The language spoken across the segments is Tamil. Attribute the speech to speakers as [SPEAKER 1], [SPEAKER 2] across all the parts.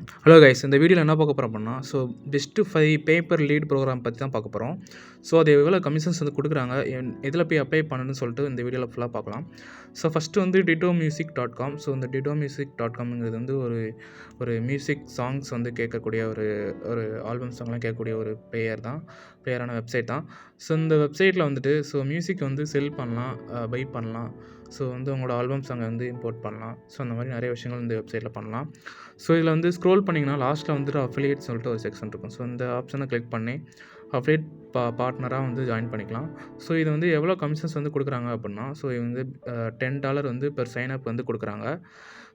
[SPEAKER 1] ஹலோ கைஸ், இந்த வீடியோவில் என்ன பார்க்க போகிறோம் அப்படின்னா, பெஸ்ட்டு 5 பேப்பர் லீட் ப்ரோக்ராம் பற்றி தான் பார்க்க போகிறோம். அது எவ்வளோ கமிஷன்ஸ் வந்து கொடுக்குறாங்க, எதில் போய் அப்ளை பண்ணணும்னு சொல்லிட்டு இந்த வீடியோவில் ஃபுல்லாக பார்க்கலாம். ஃபஸ்ட்டு வந்து ditomusic.com. இந்த ditomusic.comங்கிறது வந்து ஒரு ஒரு மியூசிக் சாங்ஸ் வந்து கேட்கக்கூடிய ஒரு ஒரு ஆல்பம் சாங்லாம் கேட்கக்கூடிய ஒரு பிளேயரான வெப்சைட் தான். இந்த வெப்சைட்டில் வந்துட்டு மியூசிக் வந்து செல் பண்ணலாம், பை பண்ணலாம். வந்து உங்களோட ஆல்பம் சாங்கை வந்து இம்போர்ட் பண்ணலாம். அந்த மாதிரி நிறைய விஷயங்கள் இந்த வெப்சைட்டில் பண்ணலாம். இதில் வந்து ஸ்க்ரோல் பண்ணிங்கன்னா லாஸ்ட்டில் வந்துட்டு அஃபிலியேட் சொல்லிட்டு ஒரு செக்ஷன் இருக்கும். இந்த ஆப்ஷனை கிளிக் பண்ணி அஃபிலியேட் பார்ட்னராக வந்து ஜாயின் பண்ணிக்கலாம். இது வந்து எவ்வளோ கமிஷன்ஸ் வந்து கொடுக்குறாங்க அப்படின்னா, இது வந்து $10 வந்து பெர் சைனப் வந்து கொடுக்குறாங்க.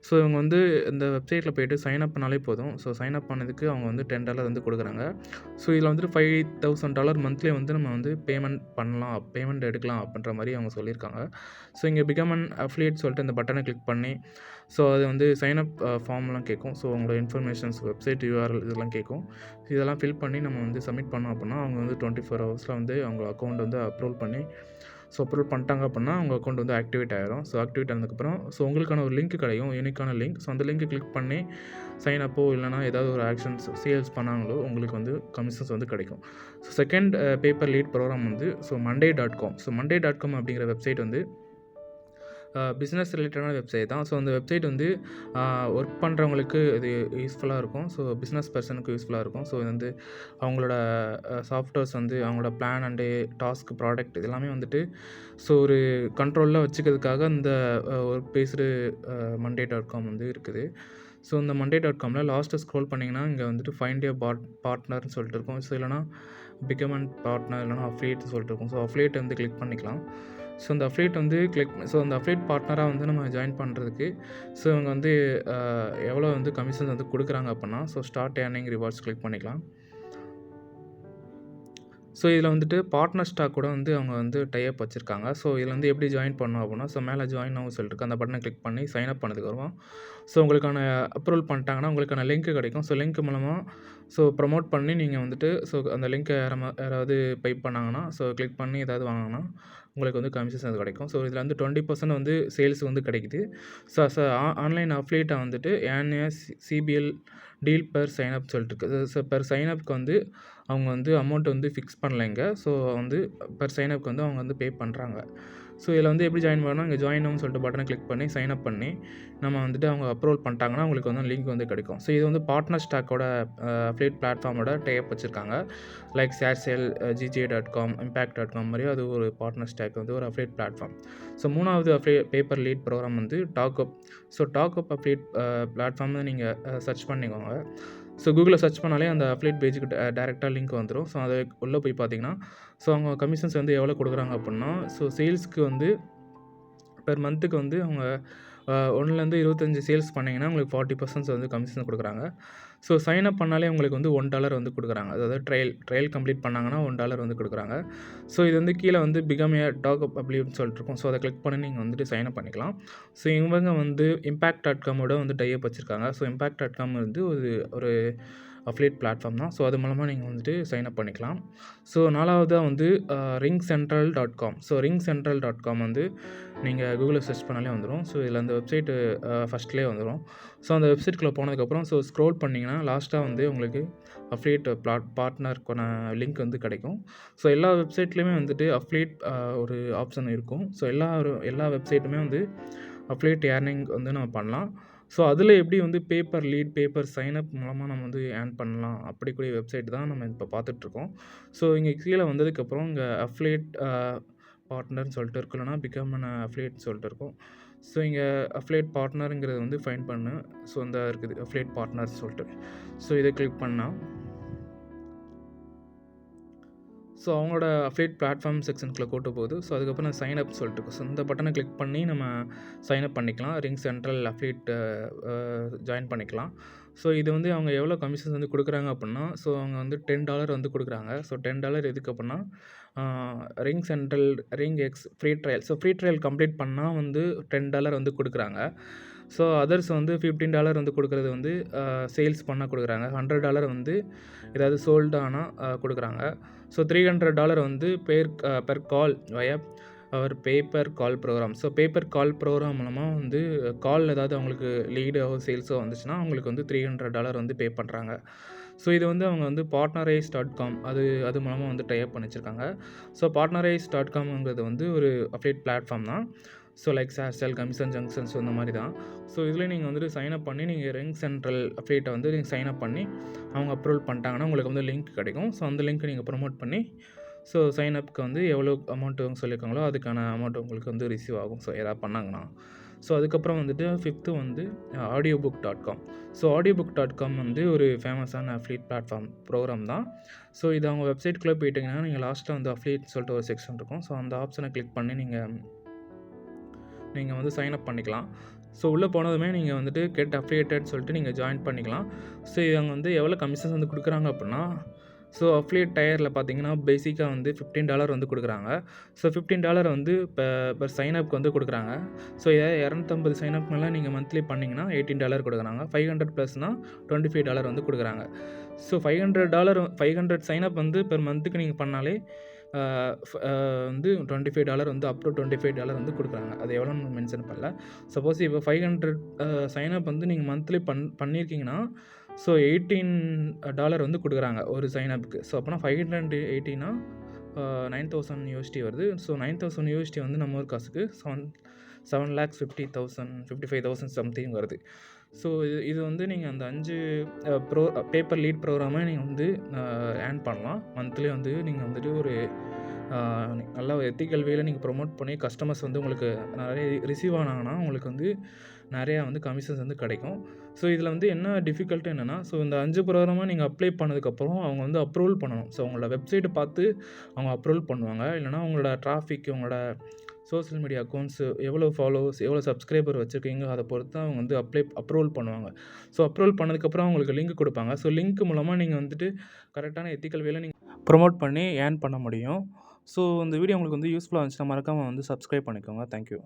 [SPEAKER 1] இவங்க வந்து இந்த வெப்சைட்டில் போய்ட்டு சைன் அப் பண்ணாலே போதும். சைன் அப் பண்ணதுக்கு அவங்க வந்து $10 வந்து கொடுக்குறாங்க. இதில் வந்துட்டு $5,000 மந்த்லி வந்து நம்ம வந்து பேமெண்ட் எடுக்கலாம் அப்படின்ற மாதிரி அவங்க சொல்லியிருக்காங்க. இங்கே பிகம் அன் அஃபிலியேட் சொல்லிட்டு இந்த பட்டனை கிளிக் பண்ணி அது வந்து சைன் அப் ஃபார்ம்லாம் கேட்கும். உங்களோட இன்ஃபர்மேஷன்ஸ், வெப்சைட் URL இதெல்லாம் கேட்கும். இதெல்லாம் ஃபில் பண்ணி நம்ம வந்து சப்மிட் பண்ணோம் அப்படின்னா அவங்க வந்து 24 ஹவர்ஸில் வந்து அவங்க அக்கௌண்ட் வந்து அப்ரூவல் பண்ணிட்டாங்க அப்படின்னா அவங்க அக்கௌண்ட் வந்து ஆக்டிவேட் ஆகிடும். ஆக்டிவேட் ஆனதுக்கப்புறம் உங்களுக்கான ஒரு லிங்க் கிடைக்கும், யூனிக்கான லிங்க். அந்த லிங்க்கை கிளிக் பண்ணி சைன் அப்போ இல்லைனா ஏதாவது ஒரு ஆக்ஷன்ஸ் சேல்ஸ் பண்ணாங்களோ உங்களுக்கு வந்து கமிஷன்ஸ் வந்து கிடைக்கும். செகண்ட் பேப்பர் லீட் ப்ரோக்ராம் வந்து monday.com. monday.com அப்படிங்கிற வெப்சைட் வந்து பிஸ்னஸ் ரிலேட்டடான வெப்சைட் தான். அந்த வெப்சைட் வந்து ஒர்க் பண்ணுறவங்களுக்கு இது யூஸ்ஃபுல்லாக இருக்கும். பிஸ்னஸ் பர்சனுக்கு யூஸ்ஃபுல்லாக இருக்கும். இது வந்து அவங்களோட சாஃப்ட்வேர்ஸ் வந்து அவங்களோட பிளான் அண்டு டாஸ்க், ப்ராடக்ட் இதெல்லாமே வந்துட்டு ஒரு கண்ட்ரோலில் வச்சுக்கிறதுக்காக இந்த ஒர்க் பேஸ்டு monday.com வந்து இருக்குது. இந்த monday.comல லாஸ்ட்டு ஸ்க்ரோல் பண்ணிங்கன்னா இங்கே வந்துட்டு ஃபைண்ட் எ பார்ட்னர்னு சொல்லிட்டு இருக்கும். இல்லைனா பிகம் அண்ட் பார்ட்னர் இல்லைனா அஃபிலியேட்னு சொல்லிட்டு இருக்கும். அஃபிலியேட் வந்து கிளிக் பண்ணிக்கலாம். இந்த அஃபிலியேட் வந்து அந்த அஃபிலியேட் பார்ட்னராக வந்து நம்ம ஜாயின் பண்ணுறதுக்கு இவங்க வந்து எவ்வளோ வந்து கமிஷன்ஸ் வந்து கொடுக்குறாங்க அப்படின்னா ஸ்டார்ட் ஏர்னிங் ரிவார்ட்ஸ் கிளிக் பண்ணிக்கலாம். இதில் வந்துட்டு பார்ட்னர் ஸ்டாக் கூட வந்து அவங்க வந்து டைப் வச்சுருக்காங்க. இதில் வந்து எப்படி ஜாயின் பண்ணணும் அப்படின்னா மேலே ஜாயின் ஆகும் சொல்லிட்டு அந்த பட்டனை கிளிக் பண்ணி சைன் அப் பண்ணதுக்கப்புறம் உங்களுக்கான அப்ரூவல் பண்ணிட்டாங்கன்னா உங்களுக்கான லிங்க் கிடைக்கும். லிங்க் மூலமாக ப்ரமோட் பண்ணி நீங்கள் வந்துட்டு அந்த லிங்க்கை யாராவது பைப் பண்ணாங்கன்னா கிளிக் பண்ணி ஏதாவது வாங்கினா உங்களுக்கு வந்து கமிஷன்ஸ் அது கிடைக்கும். இதில் வந்து 20% வந்து சேல்ஸ் வந்து கிடைக்குது. ஆன்லைன் அஃபிலியேட்டை வந்துட்டு CBL டீல் பெர் சைனப் சொல்லிட்டு இருக்குது. பெர் சைனப்புக்கு வந்து அவங்க வந்து அமௌண்ட் வந்து ஃபிக்ஸ் பண்ணலைங்க. வந்து பெர் சைனப்புக்கு வந்து அவங்க வந்து பே பண்ணுறாங்க. இதில் வந்து எப்படி ஜாயின் பண்ணால் இங்கே ஜாயின்னு சொல்லிட்டு பட்டனை கிளிக் பண்ணி சைன் அப் பண்ணி நம்ம வந்துட்டு அவங்க அப்ரூவல் பண்ணிட்டாங்கன்னா உங்களுக்கு வந்து லிங்க் வந்து கிடைக்கும். இது வந்து பார்ட்னர் ஸ்டாக்கோட அஃபிலியேட் பிளாட்ஃபார்மோட டைப் வச்சுருக்காங்க. லைக் ஷேர்சேல், GJ.com, impact.com மாதிரி அது ஒரு பார்ட்னர் ஸ்டாக் வந்து ஒரு அஃபிலியேட் பிளாட்ஃபார்ம். மூணாவது பேப்பர் லீட் ப்ரோக்ராம் வந்து டாக்அப். டாக்அப் அஃபிலியேட் பிளாட்ஃபார்ம் நீங்கள் சர்ச் பண்ணிக்கோங்க. கூகுளில் சர்ச் பண்ணாலே அந்த அஃபிலியேட் பேஜுக்கு டேரெக்டாக லிங்க் வந்துடும். அதை உள்ளே போய் பார்த்தீங்கன்னா அவங்க கமிஷன்ஸ் வந்து எவ்வளோ கொடுக்குறாங்க அப்படின்னா சேல்ஸ்க்கு வந்து பெர் மந்த்துக்கு வந்து அவங்க 1லேருந்து 25 சேல்ஸ் பண்ணிங்கன்னா உங்களுக்கு 40% வந்து கமிஷன் கொடுக்குறாங்க. சைன் அப் பண்ணாலே உங்களுக்கு வந்து $1 வந்து கொடுக்குறாங்க. அதாவது ட்ரையல் கம்ப்ளீட் பண்ணாங்கன்னா $1 வந்து கொடுக்குறாங்க. இது வந்து கீழே வந்து பிகம் ஏ டாக்அப் அப்படின்னு சொல்லிட்டு இருக்கும். அதை கிளிக் பண்ணி நீங்கள் வந்துட்டு சைன் அப் பண்ணிக்கலாம். இவங்க வந்து impact.com வந்து டைப் வச்சுருக்காங்க. impact.com வந்து ஒரு அஃபிலியேட் பிளாட்ஃபார்ம் தான். அது மூலமாக நீங்கள் வந்துட்டு சைன் அப் பண்ணிக்கலாம். நாலாவதாக வந்து ringcentral.com. ringcentral.com வந்து நீங்கள் கூகுளில் சர்ச் பண்ணாலே வந்துடும். இதில் அந்த வெப்சைட்டு ஃபஸ்ட்லேயே வந்துடும். அந்த வெப்சைட்டுக்குள்ளே போனதுக்கப்புறம் ஸ்க்ரோல் பண்ணிங்கன்னா லாஸ்ட்டாக வந்து உங்களுக்கு அஃபிலியேட் பார்ட்னருக்கான லிங்க் வந்து கிடைக்கும். எல்லா வெப்சைட்லேயுமே வந்துட்டு அஃபிலியேட் ஒரு ஆப்ஷன் இருக்கும். எல்லா வெப்சைட்டுமே வந்து அஃபிலியேட் ஏர்னிங் வந்து நம்ம பண்ணலாம். அதில் எப்படி வந்து பேப்பர் லீட், பேப்பர் சைனப் மூலமாக நம்ம வந்து ஏர்ன் பண்ணலாம் அப்படிக்கூடிய வெப்சைட் தான் நம்ம இப்போ பார்த்துட்ருக்கோம். இங்கே கீழே வந்ததுக்கப்புறம் இங்கே அஃபிலியேட் பார்ட்னர்னு சொல்லிட்டு இருக்கும், இல்லைனா பிகம் அன் அஃபிலியேட் சொல்லிட்டு இருக்கும். இங்கே அஃபிலியேட் பார்ட்னருங்கிறது வந்து ஃபைண்ட் பண்ணு. இந்த இருக்குது அஃபிலியேட் பார்ட்னர்ஸ் சொல்லிட்டு. இதை கிளிக் பண்ணால் அவங்களோட அஃபிலியேட் பிளாட்ஃபார்ம் செக்ஷனுக்குள்ளே கூட்டு போகுது. அதுக்கப்புறம் சைன் அப் சொல்லிட்டு இருக்கும். இந்த பட்டனை கிளிக் பண்ணி நம்ம சைன் அப் பண்ணிக்கலாம். ரிங் சென்ட்ரல் அஃபிலியேட் ஜாயின் பண்ணிக்கலாம். இது வந்து அவங்க எவ்வளோ கமிஷன்ஸ் வந்து கொடுக்குறாங்க அப்படின்னா அவங்க வந்து $10 வந்து கொடுக்குறாங்க. $10 எதுக்கு அப்படின்னா ring central ring X free trial. Free trial complete பண்ணால் வந்து $10 வந்து கொடுக்குறாங்க. அதர்ஸ் வந்து $15 வந்து கொடுக்குறது வந்து சேல்ஸ் பண்ணால் கொடுக்குறாங்க. $100 வந்து ஏதாவது சோல்டு ஆனால் கொடுக்குறாங்க. $300 வந்து பெர் கால் வய ஒரு பேப்பர் கால் ப்ரோக்ராம். ஸோ பேப்பர் கால் ப்ரோக்ராம் மூலமா வந்து கால் ஏதாவது அவங்களுக்கு லீடோ, சேல்ஸோ வந்துச்சுன்னா, அவங்களுக்கு வந்து $300 வந்து பே பண்றாங்க. ஸோ இது வந்து அவங்க வந்து partnerize.com அது மூலமா வந்து டை அப் பண்ணி வச்சிருக்காங்க. ஸோ partnerize.comங்கிறது வந்து ஒரு அஃபிலியேட் பிளாட்ஃபார்ம் தான். So like ShareASale, commission junction so இந்த மாரி தான். ஸோ இதில நீங்க வந்துட்டு சைன் அப் பண்ணி நீங்க ரிங் சென்ட்ரல் அஃபிலியேட்ட வந்து நீங்க சைன் அப் பண்ணி அவங்க அப்ரூவல் பண்ணிட்டாங்கன்னா, உங்களுக்கு வந்து லிங்க் கிடைக்கும். ஸோ அந்த லிங்க்க நீங்க ப்ரமோட் பண்ணி ஸோ சைன் அப்க்கு வந்து எவ்வளோ அமௌண்ட் அவங்க சொல்லியிருக்காங்களோ, அதுக்கான அமௌண்ட் உங்களுக்கு வந்து ரிசீவ் ஆகும். ஸோ எதாவது பண்ணாங்கன்னா. ஸோ அதுக்கப்புறம் வந்துட்டு 5த்து வந்து audiobook.com. ஸோ audiobook.com வந்து ஒரு ஃபேமஸான அஃபிலியேட் பிளாட்ஃபார்ம் ப்ரோக்ராம் தான். ஸோ இது அவங்க வெப்சைட்குள்ள போயிட்டீங்கன்னா, நீங்க லாஸ்ட்ல வந்து அஃபிலியேட்ன்னு சொல்லிட்டு ஒரு செக்ஷன் இருக்கும். ஸோ அந்த ஆப்ஷன கிளிக் பண்ணி நீங்க வந்து சைன் அப் பண்ணிக்கலாம். ஸோ உள்ள போனதுமே நீங்க வந்துட்டு கெட் அஃபிலியேட்டட் சொல்லிட்டு நீங்க ஜாயின் பண்ணிக்கலாம். ஸோ அவங்க வந்து எவ்வளோ கமிஷன்ஸ் வந்து குடுக்குறாங்க அப்புட்னா, ஸோ அஃபிலியேட் டயர்ல பார்த்தீங்கன்னா, பேசிக்கா வந்து $15 வந்து குடுக்குறாங்க. ஸோ $15 வந்து பெர் சைன் அப்க்கு வந்து குடுக்குறாங்க. ஸோ 250 சைன் அப் மேல நீங்க மந்த்லி பண்ணீங்கன்னா $18 குடுக்குறாங்க. 500 ப்ளஸ்னா $25 வந்து குடுக்குறாங்க. ஸோ $500 சைன் அப் வந்து பெர் மந்த்துக்கு நீங்க பண்ணாலே வந்து $25 வந்து அப் டூ $25 வந்து குடுக்குறாங்க. அது எவ்வளோன்னு மென்ஷன் பண்ணல. சப்போஸ் இப்போ 500 சைன் அப் வந்து நீங்க மந்த்லி பண்ணியிருக்கீங்கன்னா, ஸோ $18 வந்து குடுக்குறாங்க ஒரு சைன் அப்க்கு. ஸோ அப்போனா 580னா 9,000 வருது. ஸோ 9,000 வந்து நம்ம ஊர் காசுக்கு 7,50,000 55,000 சம்திங் வருது. ஸோ இது வந்து நீங்க அந்த 5 பேப்பர் லீட் ப்ரோக்ராம நீங்க வந்து ஏர்ன் பண்ணலாம். மந்த்லி வந்து நீங்க வந்துட்டு ஒரு நல்ல எத்திக்கல் வேல நீங்க ப்ரமோட் பண்ணி கஸ்டமர்ஸ் வந்து உங்களுக்கு நிறைய ரிசீவ் ஆனாங்கன்னா, உங்களுக்கு வந்து நிறையா வந்து கமிஷன்ஸ் வந்து கிடைக்கும். ஸோ இதில வந்து என்ன டிஃபிகல்ட் என்னன்னா, ஸோ இந்த 5 ப்ரோக்ராம நீங்க அப்ளை பண்ணதுக்கப்புறம் அவங்க வந்து அப்ரூவல் பண்ணணும். ஸோ உங்களோட வெப்சைட்ட பார்த்து அவங்க அப்ரூவல் பண்ணுவாங்க. இல்லன்னா உங்களோட டிராஃபிக், உங்களோட சோசியல் மீடியா அக்கவுண்ட்ஸ் எவ்வளோ ஃபாலோவர்ஸ், எவ்வளோ சப்ஸ்கிரைபர் வச்சிருக்கீங்க அத பொறுத்து அவங்க வந்து அப்ரூவல் பண்ணுவாங்க. ஸோ அப்ரூவல் பண்ணதுக்கப்புறம் உங்களுக்கு லிங்க் குடுப்பாங்க. ஸோ லிங்க் மூலமா நீங்க வந்துட்டு கரெக்ட்டான எத்திக்கல் வேல நீங்க ப்ரமோட் பண்ணி ஏர்ன் பண்ண முடியும். ஸோ இந்த வீடியோ உங்களுக்கு வந்து யூஸ்ஃபுல்லா இருந்துச்சுன்னா மறக்காம வந்து சப்ஸ்கிரைப் பண்ணிக்கோங்க. Thank you.